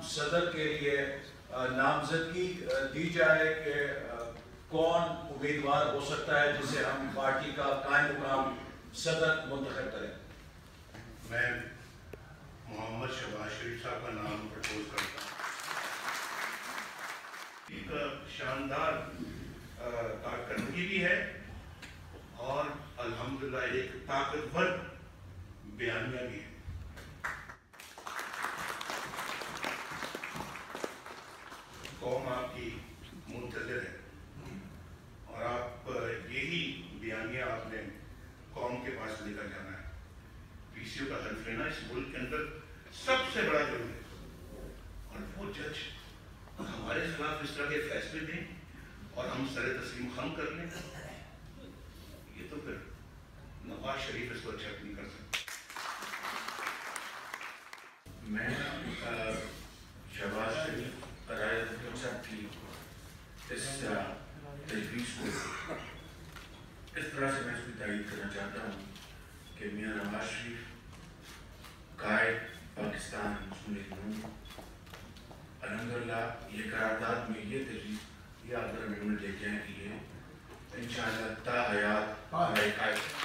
صدر کے لیے نامزدگی دی جائے کہ کون امیدوار ہو سکتا ہے جسے ہم پارٹی کا قائم مقام صدر منتخب کریں؟ میں محمد شہباز شریف صاحب کا نام پرپوز کرتا ہوں۔ ایک شاندار کارکردگی بھی ہے اور الحمدللہ ایک طاقتور بیانیہ بھی ہے۔ قوم آپ کی منتظر ہے اور آپ یہی بیانیہ آپ نے قوم کے پاس لے کر جانا ہے۔ پی سی او کا حلف لینا اس ملک کے اندر سب سے بڑا جرم ہے اور وہ جج ہمارے خلاف اس طرح کے فیصلے دیں اور ہم سر تسلیم خم کر لیں، یہ تو پھر نواز شریف اس کو ایکسپٹ نہیں کر سکتے۔ میں شہباز شریف برائے صاحب کی اس تجویز کو اس طرح سے میں اس کی تائید کرنا چاہتا ہوں کہ میاں نواز شریف قائد پاکستان مسلم لیگ نون الحمدللہ یہ قرارداد میں یہ تجویز یہ اگر امینڈمنٹ لے کے آئیں کہ یہ انشاءاللہ تا حیات ہمارے قائد